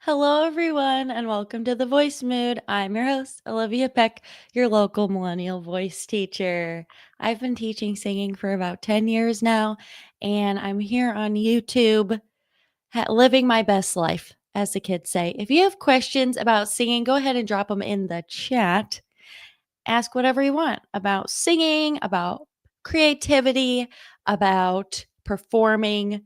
Hello, everyone, and welcome to the Voice Mood. I'm your host, Olivia Peck, your local millennial voice teacher. I've been teaching singing for about 10 years now, and I'm here on YouTube living my best life, as the kids say. If you have questions about singing, go ahead and drop them in the chat. Ask whatever you want about singing, about creativity, about performing,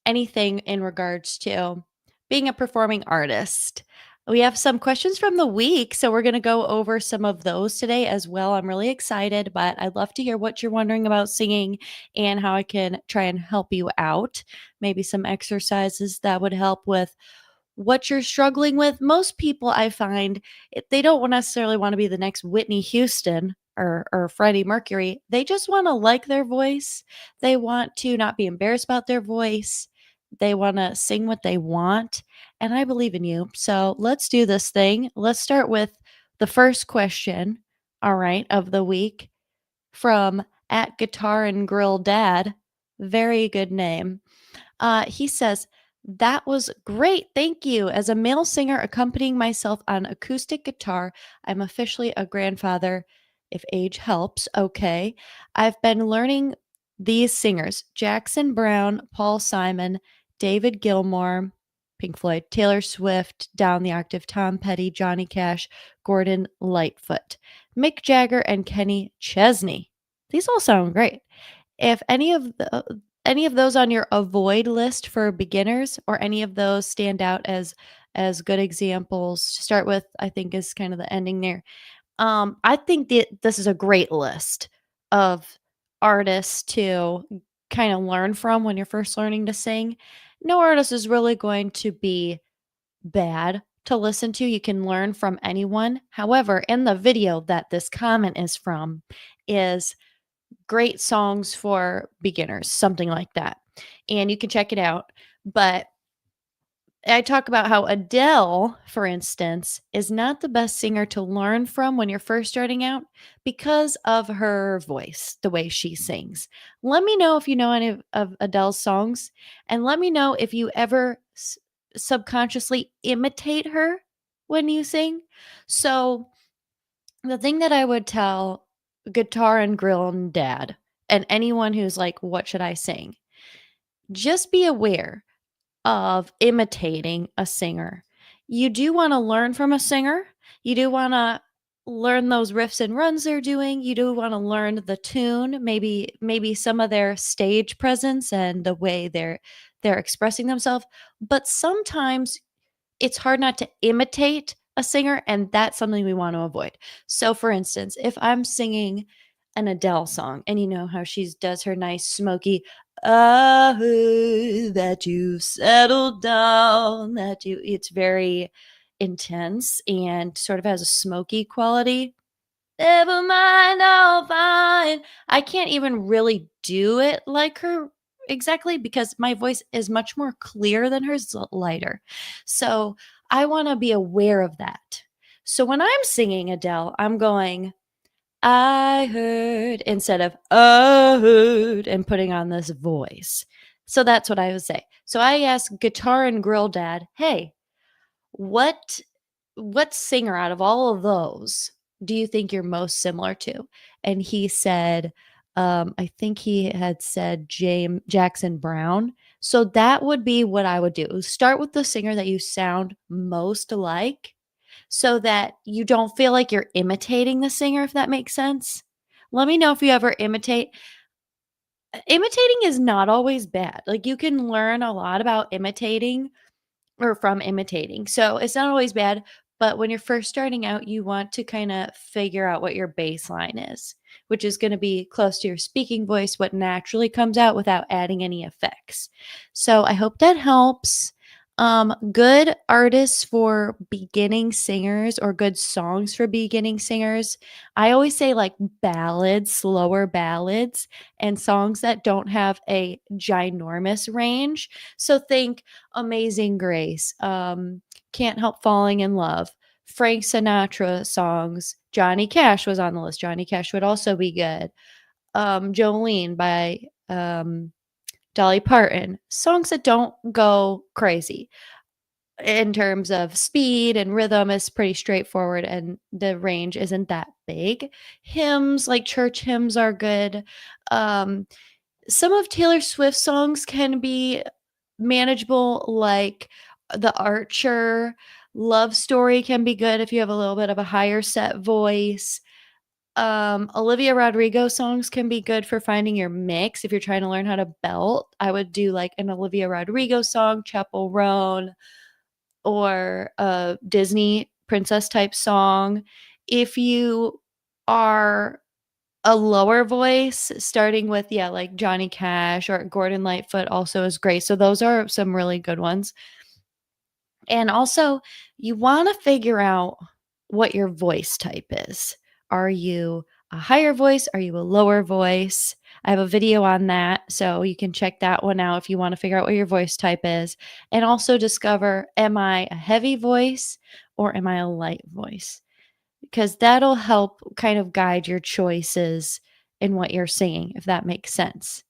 anything in regards to being a performing artist. We have some questions from the week, so we're going to go over some of those today as well. I'm really excited, but I'd love to hear what you're wondering about singing and how I can try and help you out. Maybe some exercises that would help with what you're struggling with. Most people I find they don't necessarily want to be the next Whitney Houston or Freddie Mercury. They just want to like their voice. They want to not be embarrassed about their voice. They want to sing what they want. And I believe in you. So let's do this thing. Let's start with the first question, all right, of the week from at Guitar and Grill Dad. Very good name. He says, that was great. Thank you. As a male singer accompanying myself on acoustic guitar, I'm officially a grandfather if age helps. Okay. I've been learning these singers Jackson Brown, Paul Simon, David Gilmour, Pink Floyd, Taylor Swift, Down the Octave, Tom Petty, Johnny Cash, Gordon Lightfoot, Mick Jagger, and Kenny Chesney. These all sound great. If any of those on your avoid list for beginners or any of those stand out as good examples to start with, I think is kind of the ending there. I think that this is a great list of artists to kind of learn from when you're first learning to sing. No artist is really going to be bad to listen to. You can learn from anyone. However, in the video that this comment is from is great songs for beginners, something like that. And you can check it out. But I talk about how Adele, for instance, is not the best singer to learn from when you're first starting out because of her voice, the way she sings. Let me know if you know any of Adele's songs, and let me know if you ever subconsciously imitate her when you sing. So, the thing that I would tell Guitar and Grill and Dad and anyone who's like, what should I sing? Just be aware of imitating a singer. You do want to learn from a singer. You do want to learn those riffs and runs they're doing. You do want to learn the tune, maybe some of their stage presence and the way they're expressing themselves. But sometimes it's hard not to imitate a singer, and that's something we want to avoid. So, for instance, if I'm singing an Adele song, and you know how she does her nice smoky, I heard that you've settled down, it's very intense and sort of has a smoky quality. Never mind, I'll find. I can't even really do it like her exactly because my voice is much more clear than hers, lighter. So I want to be aware of that. So when I'm singing Adele, I'm going, I heard instead of I heard and putting on this voice. So that's what I would say. So I asked Guitar and Grill Dad, hey, what what singer out of all of those do you think you're most similar to? And he said, I think he had said James Jackson Brown. So that would be what I would do. Start with the singer that you sound most like so that you don't feel like you're imitating the singer, if that makes sense. Let me know if you ever imitate. Imitating is not always bad. Like you can learn a lot about imitating or from imitating. So it's not always bad, but when you're first starting out, you want to kind of figure out what your baseline is, which is going to be close to your speaking voice, what naturally comes out without adding any effects. So I hope that helps. Good artists for beginning singers or good songs for beginning singers. I always say like ballads, slower ballads, and songs that don't have a ginormous range. So think Amazing Grace, Can't Help Falling in Love, Frank Sinatra songs. Johnny Cash was on the list. Johnny Cash would also be good. Jolene by Dolly Parton. Songs that don't go crazy. in terms of speed and rhythm is pretty straightforward and the range isn't that big. Hymns, like church hymns are good. Um, some of Taylor Swift's songs can be manageable, like The Archer. Love Story can be good if you have a little bit of a higher set voice. Olivia Rodrigo songs can be good for finding your mix. If you're trying to learn how to belt, I would do like an Olivia Rodrigo song, Chapel Roan, or a Disney princess type song. If you are a lower voice, starting with, yeah, like Johnny Cash or Gordon Lightfoot also is great. So those are some really good ones. And also, you want to figure out what your voice type is. Are you a higher voice? Are you a lower voice? I have a video on that, so you can check that one out if you want to figure out what your voice type is. And also discover, am I a heavy voice or am I a light voice? Because that'll help kind of guide your choices in what you're singing, if that makes sense.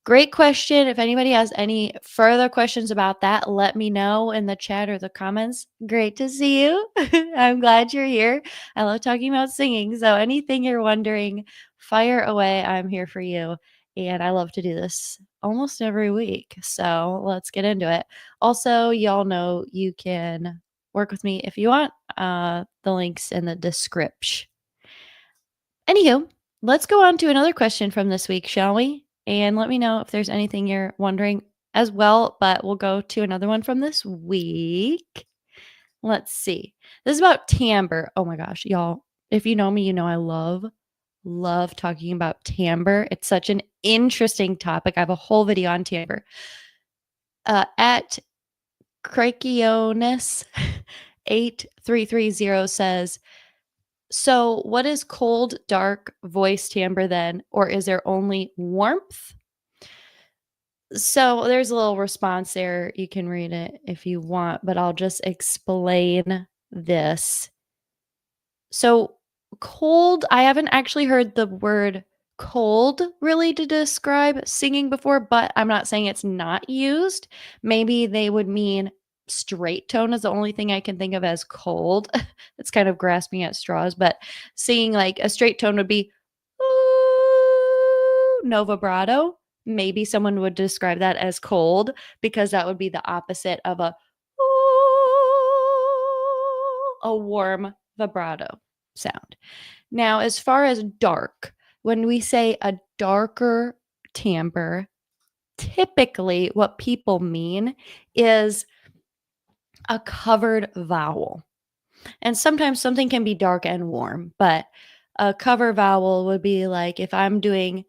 Great question. If anybody has any further questions about that, let me know in the chat or the comments. Great to see you. I'm glad you're here. I love talking about singing. So, anything you're wondering, fire away. I'm here for you. And I love to do this almost every week. So, let's get into it. Also, y'all know you can work with me if you want. The links in the description. Anywho, let's go on to another question from this week, shall we? And let me know if there's anything you're wondering as well, but we'll go to another one from this week. Let's see. This is about timbre. Oh my gosh, y'all. If you know me, you know I love talking about timbre. It's such an interesting topic. I have a whole video on timbre. At Crikionis 8330 says, so, what is cold, dark voice timbre then? Or is there only warmth? So, there's a little response there. You can read it if you want, but I'll just explain this. So, cold, I haven't actually heard the word cold really to describe singing before, but I'm not saying it's not used. Maybe they would mean straight tone is the only thing I can think of as cold. It's kind of grasping at straws, but singing like a straight tone would be "Ooh," no vibrato. Maybe someone would describe that as cold because that would be the opposite of a warm vibrato sound. Now, as far as dark, when we say a darker timbre, typically what people mean is a covered vowel. And sometimes something can be dark and warm, but a cover vowel would be like if I'm doing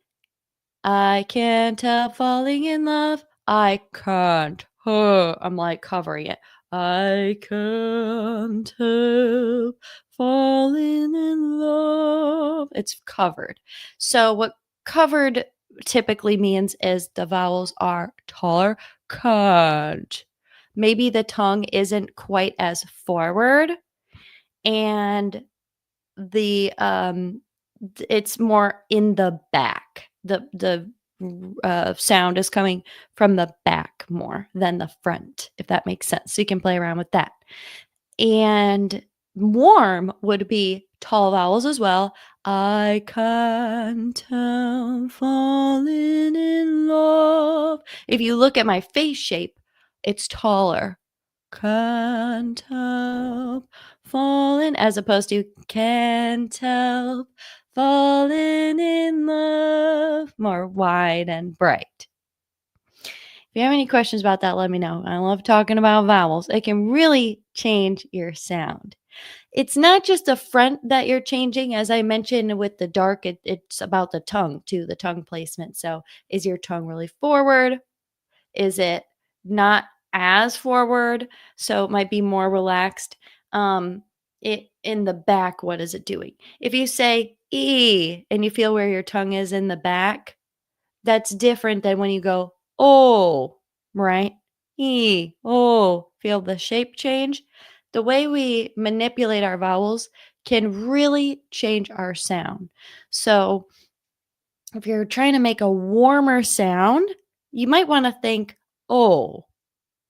I can't help falling in love. I can't. I'm like covering it. I can't help falling in love. It's covered. So, what covered typically means is the vowels are taller. Can't. Maybe the tongue isn't quite as forward and the it's more in the back. The sound is coming from the back more than the front, if that makes sense. So you can play around with that. And warm would be tall vowels as well. I can't help falling in love. If you look at my face shape, it's taller. Can't help falling, as opposed to can't help falling in love, more wide and bright. If you have any questions about that, let me know. I love talking about vowels. It can really change your sound. It's not just the front that you're changing. As I mentioned with the dark, it's about the tongue too, the tongue placement. So is your tongue really forward? Is it not as forward? So it might be more relaxed. It in the back, what is it doing? If you say E and you feel where your tongue is in the back, that's different than when you go oh, right? E, oh, feel the shape change? The way we manipulate our vowels can really change our sound. So if you're trying to make a warmer sound, you might want to think oh.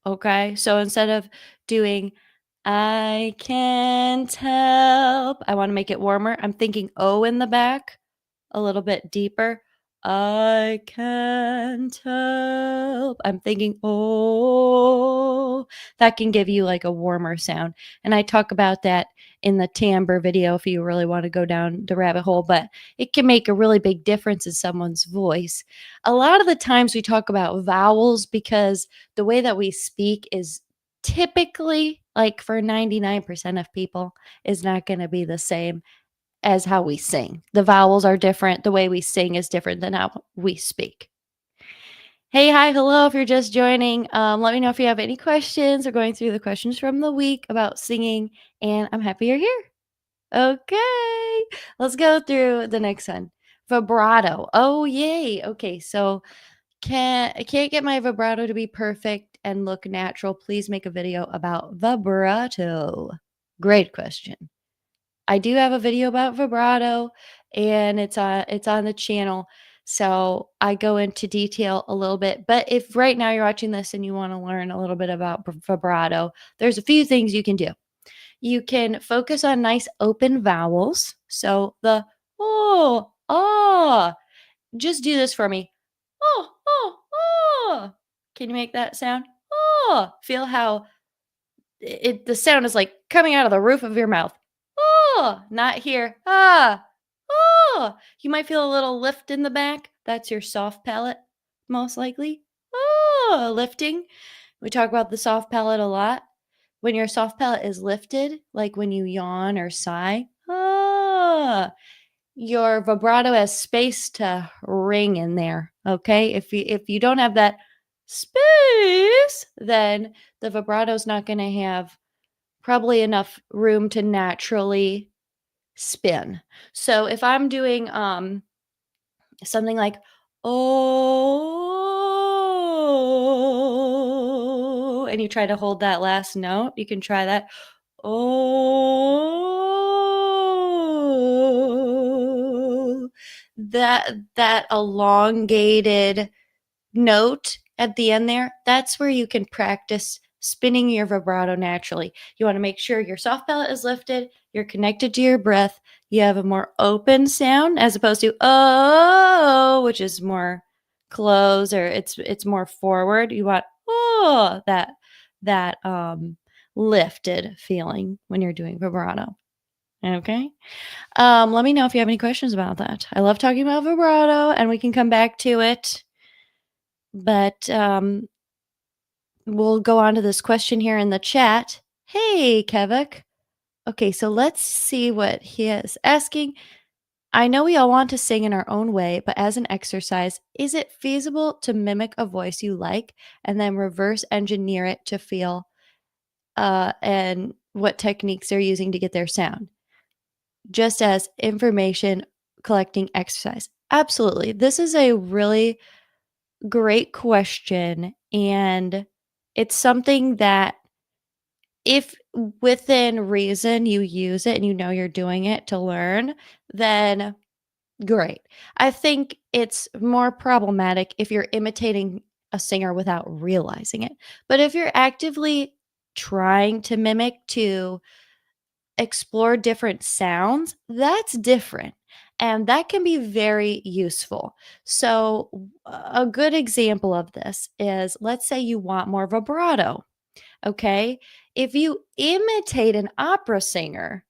Okay? So instead of doing I can't help, I wanna make it warmer. I'm thinking O in the back, a little bit deeper. I can't help. I'm thinking, oh, that can give you like a warmer sound. And I talk about that in the timbre video if you really want to go down the rabbit hole, but it can make a really big difference in someone's voice. A lot of the times we talk about vowels because the way that we speak is typically, like for 99% of people, is not going to be the same as how we sing. The vowels are different. The way we sing is different than how we speak. Hey, hi, hello. If you're just joining, let me know if you have any questions. We're going through the questions from the week about singing, and I'm happy you're here. Okay, let's go through the next one. Vibrato. Oh, yay. Okay, so I can't get my vibrato to be perfect and look natural. Please make a video about vibrato. Great question. I do have a video about vibrato and it's on the channel. So I go into detail a little bit. But if right now you're watching this and you want to learn a little bit about vibrato, there's a few things you can do. You can focus on nice open vowels. So the oh, ah, just do this for me. Oh, oh, oh. Can you make that sound? Oh, feel how the sound is like coming out of the roof of your mouth. Oh, not here. Ah. Oh, you might feel a little lift in the back. That's your soft palate, most likely. Oh, lifting. We talk about the soft palate a lot. When your soft palate is lifted, like when you yawn or sigh, your vibrato has space to ring in there. Okay. If you don't have that space, then the vibrato is not going to have probably enough room to naturally spin. So if I'm doing something like oh, and you try to hold that last note, you can try that. Oh, that elongated note at the end there, that's where you can practice spinning your vibrato naturally. You want to make sure your soft palate is lifted, you're connected to your breath, you have a more open sound as opposed to oh, which is more close or it's more forward. You want oh, that lifted feeling when you're doing vibrato. Okay. Let me know if you have any questions about that. I love talking about vibrato and we can come back to it. But we'll go on to this question here in the chat. Hey, Kevik. Okay, so let's see what he is asking. I know we all want to sing in our own way, but as an exercise, is it feasible to mimic a voice you like and then reverse engineer it to feel and what techniques they're using to get their sound? Just as information collecting exercise. Absolutely. This is a really great question. And it's something that if within reason you use it and you know you're doing it to learn, then great. I think it's more problematic if you're imitating a singer without realizing it. But if you're actively trying to mimic to explore different sounds, that's different. And that can be very useful. So, a good example of this is let's say you want more vibrato. Okay. If you imitate an opera singer,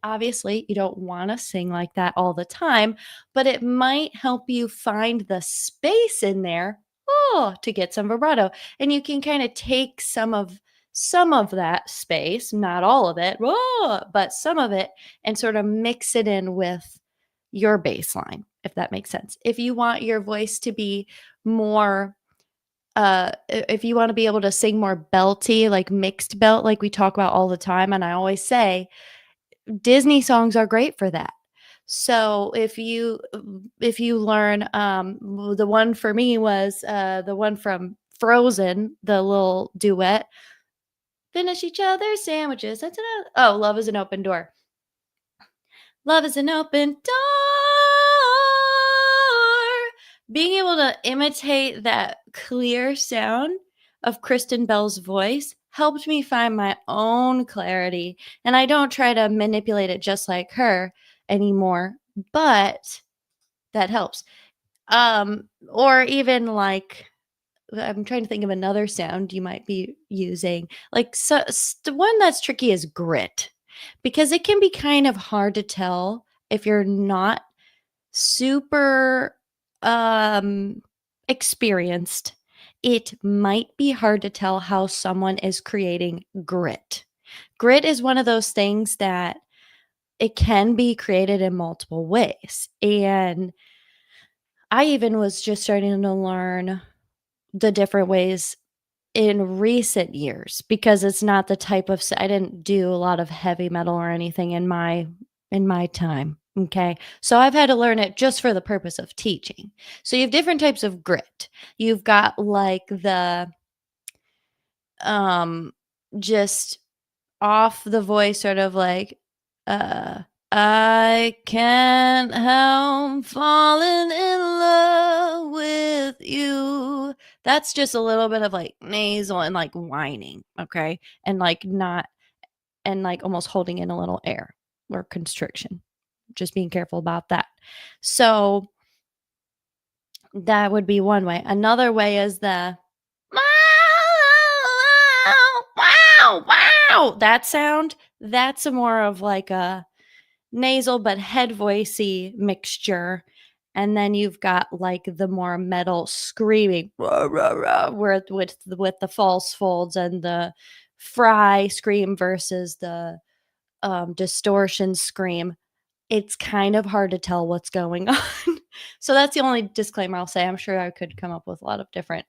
obviously you don't want to sing like that all the time, but it might help you find the space in there to get some vibrato. And you can kind of take some of that space, not all of it, but some of it, and sort of mix it in with your bass line, if that makes sense. If you want your voice to be more if you want to be able to sing more belty, like mixed belt, like we talk about all the time, and I always say Disney songs are great for that. So if you learn, the one for me was the one from Frozen, the little duet. Finish each other's sandwiches. That's another. Oh, love is an open door. Love is an open door. being able to imitate that clear sound of Kristen Bell's voice helped me find my own clarity, and I don't try to manipulate it just like her anymore, but that helps. Or even like I'm trying to think of another sound you might be using. Like the one that's tricky is grit because it can be kind of hard to tell if you're not super experienced. It might be hard to tell how someone is creating grit. Grit is one of those things that it can be created in multiple ways. And I even was just starting to learn the different ways in recent years because it's not the type of I didn't do a lot of heavy metal or anything in my time, okay? So I've had to learn it just for the purpose of teaching. So you have different types of grit. You've got like the um just off the voice sort of like uh I can't help falling in love with you. That's just a little bit of like nasal and like whining, okay? And like not and like almost holding in a little air or constriction. Just being careful about that. So that would be one way. Another way is the wow, wow, that sound. That's a more of like a nasal but head voicey mixture. And then you've got like the more metal screaming rah, rah, rah, where with the false folds and the fry scream versus the distortion scream. It's kind of hard to tell what's going on. So that's the only disclaimer I'll say. I'm sure I could come up with a lot of different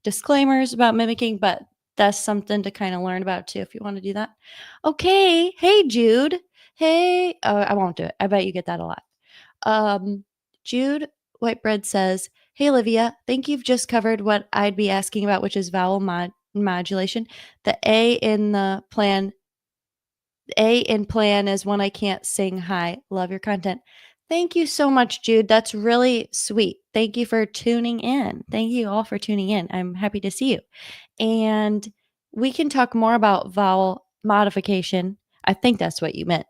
disclaimers about mimicking, but that's something to kind of learn about too if you want to do that. Okay. Hey, Jude. Hey. Oh, I won't do it. I bet you get that a lot. Jude Whitebread says, "Hey, Olivia. Think you've just covered what I'd be asking about, which is vowel modulation. The A in plan is when I can't sing high. Love your content." Thank you so much, Jude. That's really sweet. Thank you for tuning in. Thank you all for tuning in. I'm happy to see you. And we can talk more about vowel modification. I think that's what you meant.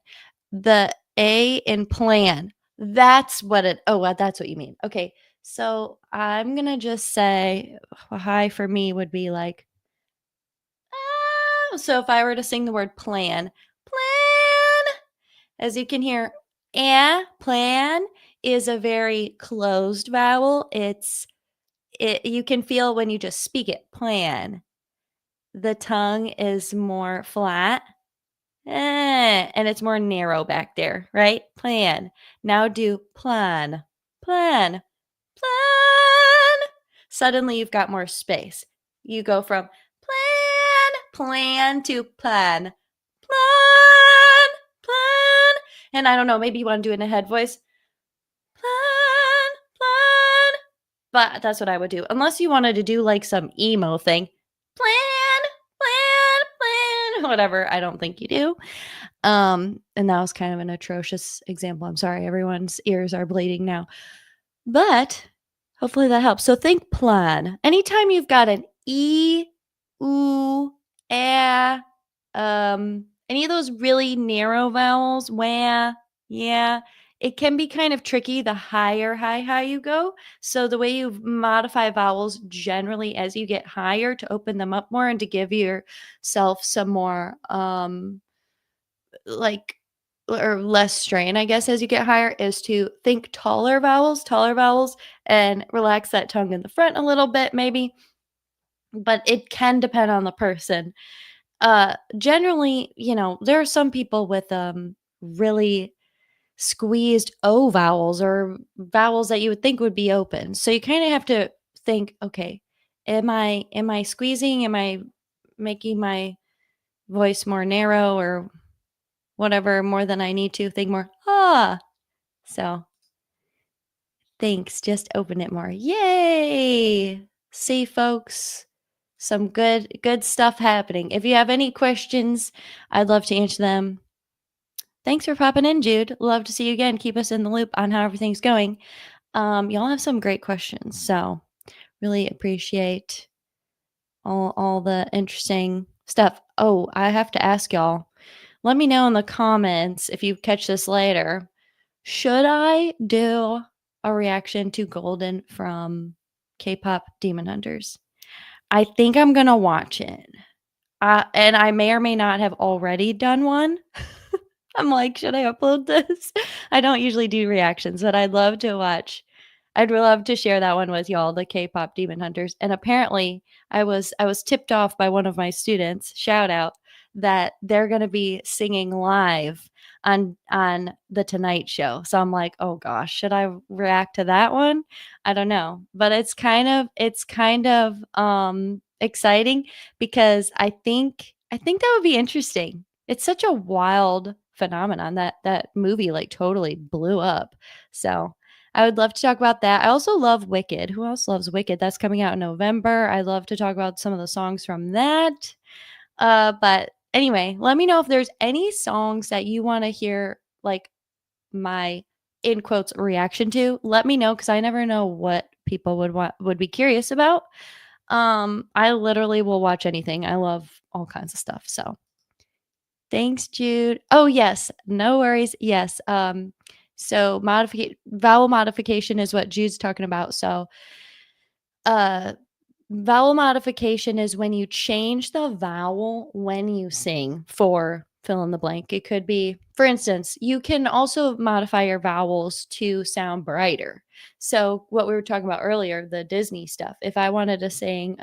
The A in plan. That's what it, oh, that's what you mean. Okay. So I'm going to just say high for me would be like, ah. So if I were to sing the word plan, plan, as you can hear, plan is a very closed vowel. You can feel when you just speak it, plan. The tongue is more flat, and it's more narrow back there, right? Plan. Now do plan, plan, plan. Suddenly you've got more space. You go from plan to plan, plan, plan. And I don't know, maybe you want to do it in a head voice. Plan, plan. But that's what I would do. Unless you wanted to do like some emo thing. Plan, plan, whatever. I don't think you do. And that was kind of an atrocious example. I'm sorry, everyone's ears are bleeding now. But hopefully that helps. So think plan. Anytime you've got an E, oo, any of those really narrow vowels, wah, yeah, it can be kind of tricky the higher high you go. So the way you modify vowels generally as you get higher to open them up more and to give yourself some more like or less strain, I guess, as you get higher is to think taller vowels, and relax that tongue in the front a little bit, maybe. But it can depend on the person. Generally, there are some people with really squeezed O vowels or vowels that you would think would be open. So you kind of have to think, okay, am I squeezing? Am I making my voice more narrow or whatever more than I need to? Think more, So thanks. Just open it more. Yay. See, folks, some good stuff happening. If you have any questions, I'd love to answer them. Thanks for popping in, Jude. Love to see you again. Keep us in the loop on how everything's going. Y'all have some great questions, so really appreciate all the interesting stuff. Oh, I have to ask y'all. Let me know in the comments if you catch this later. Should I do a reaction to Golden from K-pop Demon Hunters? I think I'm gonna watch it. And I may or may not have already done one. I'm like, "Should I upload this?" I don't usually do reactions, but I'd love to watch. I'd love to share that one with y'all, the K-pop Demon Hunters. And apparently, I was tipped off by one of my students, shout out, that they're gonna be singing live on The Tonight Show. So I'm like, "Oh gosh, should I react to that one?" I don't know. But it's kind of exciting because I think that would be interesting. It's such a wild phenomenon that that movie, like, totally blew up. So, I would love to talk about that. I also love Wicked. Who else loves Wicked? That's coming out in November. I love to talk about some of the songs from that. But anyway, let me know if there's any songs that you wanna hear, like, my, in quotes, "reaction to." Let me know because I never know what people would be curious about. I literally will watch anything. I love all kinds of stuff, so thanks, Jude. Oh, yes, no worries. Yes, so vowel modification is what Jude's talking about. So, uh, vowel modification is when you change the vowel when you sing for fill in the blank. It could be, for instance, you can also modify your vowels to sound brighter. So, what we were talking about earlier, the Disney stuff. If I wanted to sing,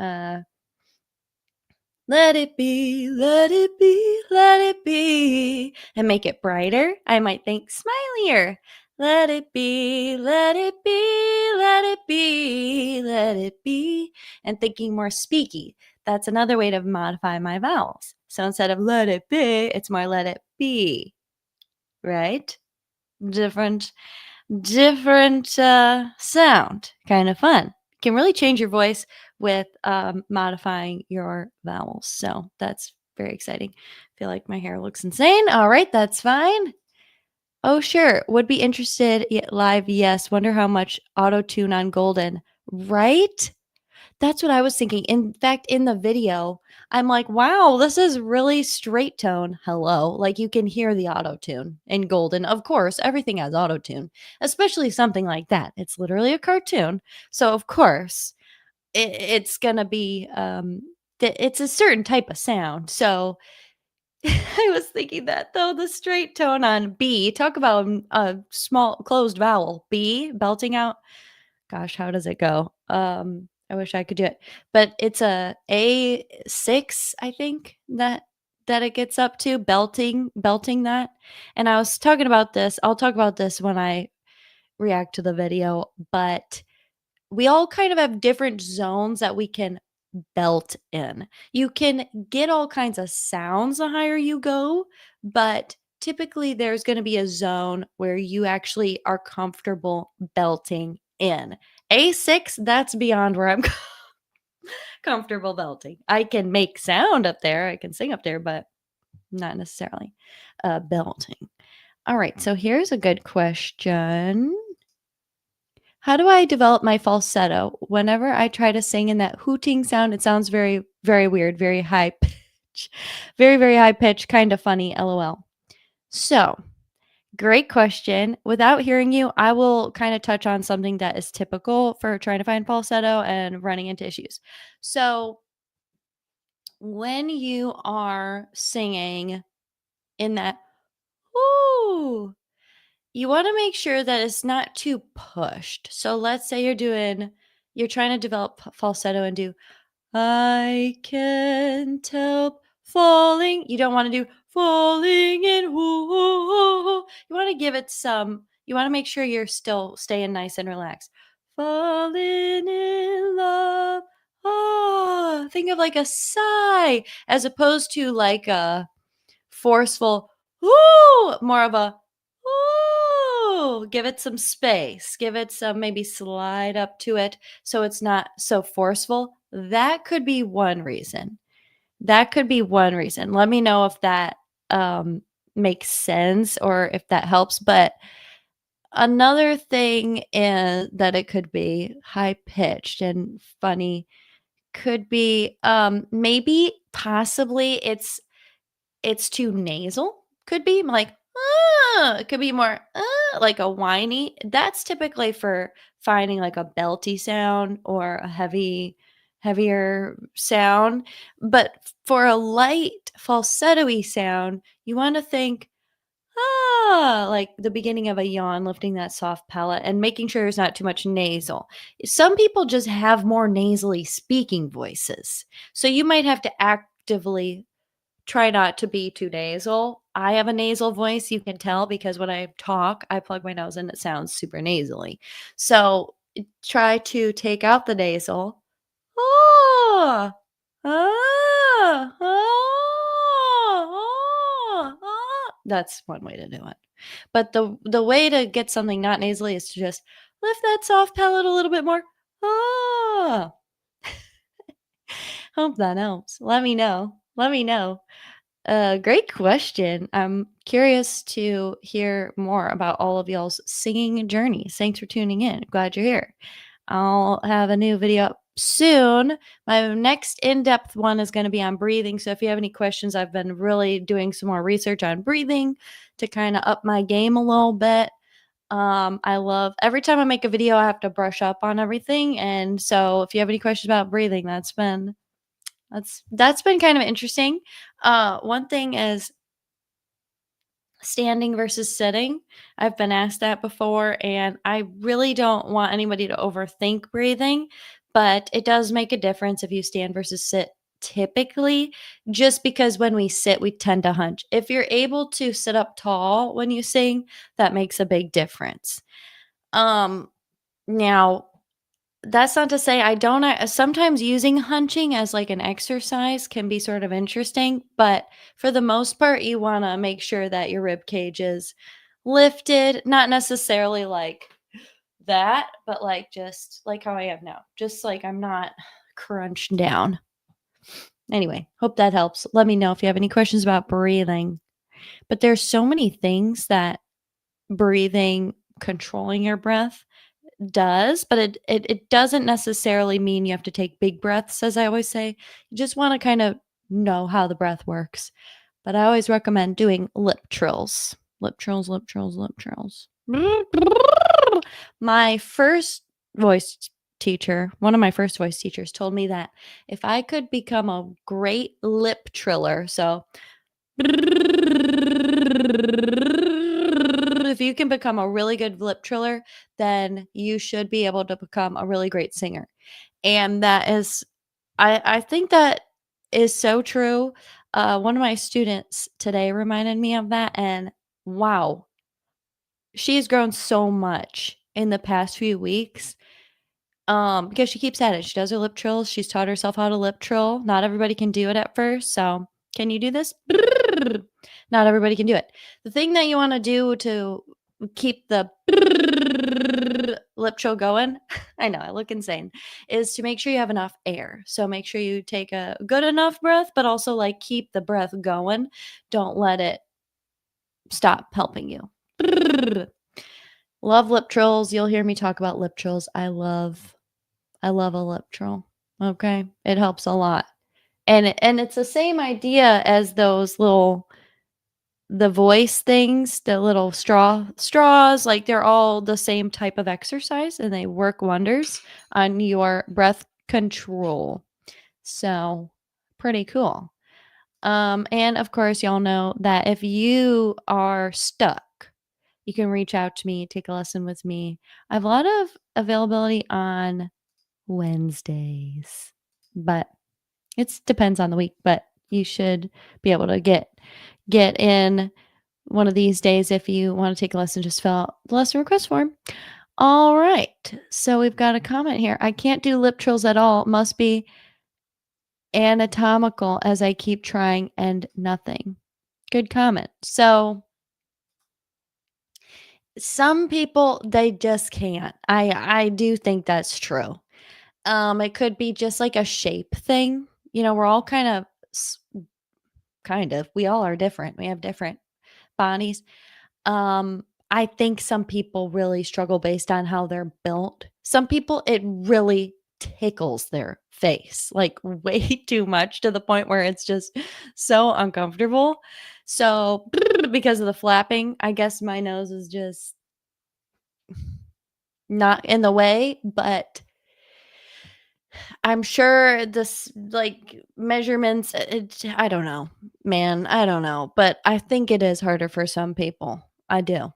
let it be, let it be, let it be, and make it brighter, I might think smilier. Let it be, let it be, let it be, let it be, and thinking more speaky. That's another way to modify my vowels. So instead of let it be, it's more let it be, right? Different sound. Kind of fun. Can really change your voice with modifying your vowels. So that's very exciting. Feel like my hair looks insane. All right, that's fine. Oh, sure. Would be interested live. Yes. Wonder how much auto tune on Golden. Right? That's what I was thinking. In fact, in the video, I'm like, wow, this is really straight tone. Hello. Like you can hear the auto tune in Golden. Of course, everything has auto tune, especially something like that. It's literally a cartoon. So, of course, it's going to be, it's a certain type of sound. So, I was thinking that though, the straight tone on B, talk about a small closed vowel, B, belting out. Gosh, how does it go? I wish I could do it. But it's a A6, I think, that it gets up to, belting that. And I was talking about this. I'll talk about this when I react to the video, but we all kind of have different zones that we can belt in. You can get all kinds of sounds the higher you go, but typically there's going to be a zone where you actually are comfortable belting in. A6, that's beyond where I'm comfortable belting. I can make sound up there, I can sing up there, but not necessarily belting. All right, so here's a good question. How do I develop my falsetto? Whenever I try to sing in that hooting sound, it sounds very, very weird, very high pitch, very, very high pitch, kind of funny, lol. So, great question. Without hearing you, I will kind of touch on something that is typical for trying to find falsetto and running into issues. So, when you are singing in that, ooh, you wanna make sure that it's not too pushed. So let's say you're trying to develop falsetto and do, "I can't help falling." You don't wanna do, "Falling in, ooh." You wanna give it some, you wanna make sure you're still staying nice and relaxed. "Falling in love, ah." Think of like a sigh as opposed to like a forceful, "Ooh," more of a, "Ooh." Give it some space. Give it some, maybe slide up to it so it's not so forceful. That could be one reason. That could be one reason. Let me know if that, makes sense or if that helps, but Another thing is that it could be high pitched and funny could be, maybe possibly it's too nasal, could be, like, it could be more, like a whiny. That's typically for finding, like, a belty sound or a heavier sound, but for a light falsetto-y sound, you wanna think, like the beginning of a yawn, lifting that soft palate and making sure there's not too much nasal. Some people just have more nasally speaking voices. So you might have to actively try not to be too nasal. I have a nasal voice, you can tell because when I talk, I plug my nose and it sounds super nasally. So try to take out the nasal. Ah, ah, That's one way to do it. But the way to get something not nasally is to just lift that soft palate a little bit more. Ah, hope that helps. Let me know. Let me know. Great question. I'm curious to hear more about all of y'all's singing journeys. Thanks for tuning in. Glad you're here. I'll have a new video up soon. My next in depth one is going to be on breathing. So if you have any questions, I've been really doing some more research on breathing to kind of up my game a little bit. I love every time I make a video, I have to brush up on everything. And so if you have any questions about breathing, that's been kind of interesting. One thing is standing versus sitting. I've been asked that before, and I really don't want anybody to overthink breathing, but it does make a difference if you stand versus sit typically, just because when we sit, we tend to hunch. If you're able to sit up tall when you sing, that makes a big difference. Um, Now, that's not to say I don't sometimes using hunching as, like, an exercise can be sort of interesting, but for the most part, you wanna make sure that your rib cage is lifted, not necessarily like that, but, like, just like how I am now, just like I'm not crunched down. Anyway, hope that helps. Let me know if you have any questions about breathing, but there's so many things that breathing controlling your breath does, but it doesn't necessarily mean you have to take big breaths, as I always say. You just wanna kind of know how the breath works. But I always recommend doing lip trills. Lip trills, lip trills, lip trills. My first voice teacher, one of my first voice teachers told me that if I could become a great lip triller, so if you can become a really good lip triller, then you should be able to become a really great singer. And that is I think that is so true. One of my students today reminded me of that, and wow, she's grown so much in the past few weeks. Because she keeps at it. She does her lip trills. She's taught herself how to lip trill. Not everybody can do it at first. So, can you do this? Not everybody can do it. The thing that you want to do to keep the lip trill going, I know I look insane, is to make sure you have enough air. So, make sure you take a good enough breath, but also like keep the breath going. Don't let it stop helping you. Love lip trills. You'll hear me talk about lip trills. I love a lip trill, okay? It helps a lot. And it's the same idea as those little the voice things, the little straws, like, they're all the same type of exercise, and they work wonders on your breath control. So, pretty cool. And, of course, y'all know that if you are stuck, you can reach out to me, take a lesson with me. I have a lot of availability on Wednesdays, but it depends on the week, but you should be able to get in one of these days if you want to take a lesson. Just fill out the lesson request form. All right. So we've got a comment here. I can't do lip trills at all. Must be anatomical as I keep trying and nothing. Good comment. So some people they just can't. I do think that's true. It could be just like a shape thing. You know, we're all kind of, we all are different. We have different bodies. I think some people really struggle based on how they're built. Some people, it really tickles their face, like, way too much to the point where it's just so uncomfortable. So, because of the flapping, I guess my nose is just not in the way, but I'm sure this, like, measurements, I don't know, man, I don't know, but I think it is harder for some people. I do.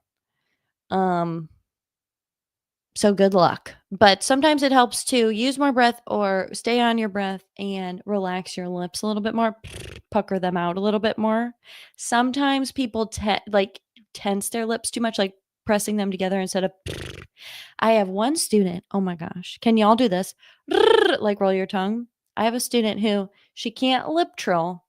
Um So good luck. But sometimes it helps to use more breath or stay on your breath and relax your lips a little bit more, pucker them out a little bit more. Sometimes people tense their lips too much, like pressing them together instead of. I have one student, oh my gosh, can y'all do this? Like roll your tongue. I have a student who she can't lip trill,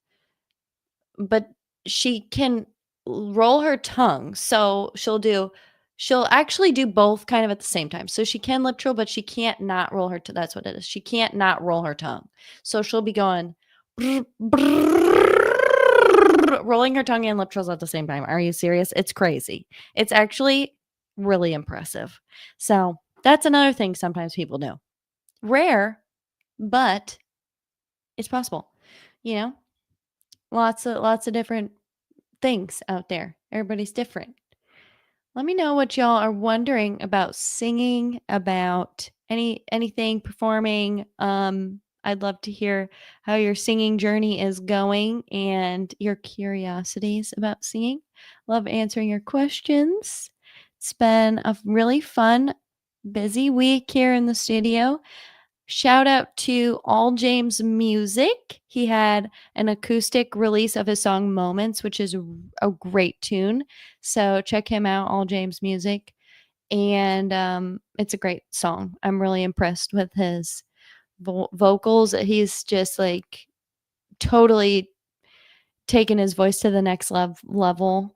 but she can roll her tongue. So she'll actually do both kind of at the same time. So she can lip trill, but she can't not roll her that's what it is. She can't not roll her tongue. So she'll be going rolling her tongue and lip trills at the same time. Are you serious? It's crazy. It's actually really impressive. So that's another thing sometimes people do. Rare, but it's possible. You know, lots of different things out there. Everybody's different. Let me know what y'all are wondering about singing, about anything performing. I'd love to hear how your singing journey is going and your curiosities about singing. Love answering your questions. It's been a really fun, busy week here in the studio. Shout out to All James Music. He had an acoustic release of his song Moments, which is a great tune. So check him out, All James Music. And it's a great song. I'm really impressed with his vocals. He's just like totally taken his voice to the next level.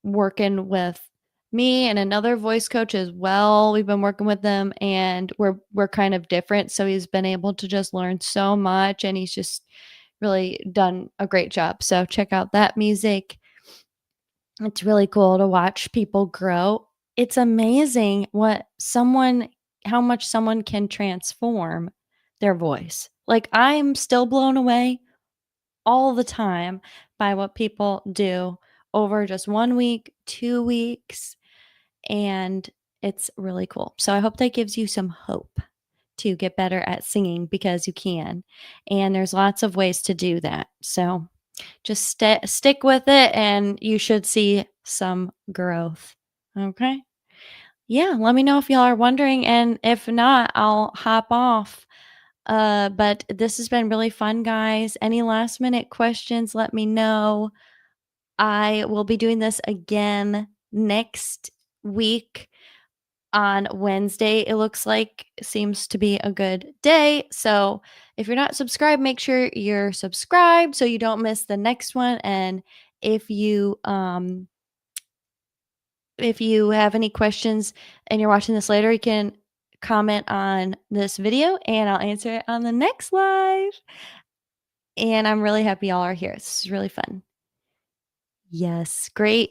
Working with me and another voice coach as well. We've been working with them and we're kind of different. So he's been able to just learn so much and he's just really done a great job. So check out that music. It's really cool to watch people grow. It's amazing how much someone can transform their voice. Like I'm still blown away all the time by what people do over just 1 week, 2 weeks, and it's really cool. So I hope that gives you some hope to get better at singing because you can. And there's lots of ways to do that. So just stick with it and you should see some growth. Okay? Yeah, let me know if y'all are wondering and if not, I'll hop off. But this has been really fun, guys. Any last minute questions, let me know. I will be doing this again next week on Wednesday. It looks like seems to be a good day. So if you're not subscribed, make sure you're subscribed so you don't miss the next one. And if you if you have any questions and you're watching this later, you can comment on this video and I'll answer it on the next live. And I'm really happy y'all are here. This is really fun. Yes, great,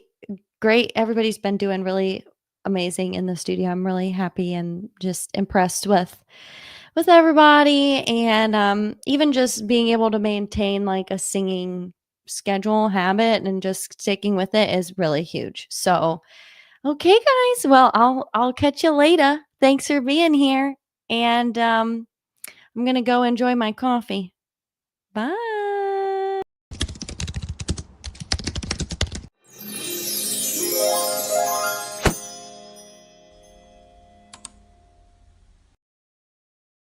great. Everybody's been doing really amazing in the studio. I'm really happy and just impressed with everybody and even just being able to maintain like a singing schedule habit and just sticking with it is really huge. So, okay guys, well, I'll catch you later. Thanks for being here and I'm going to go enjoy my coffee. Bye.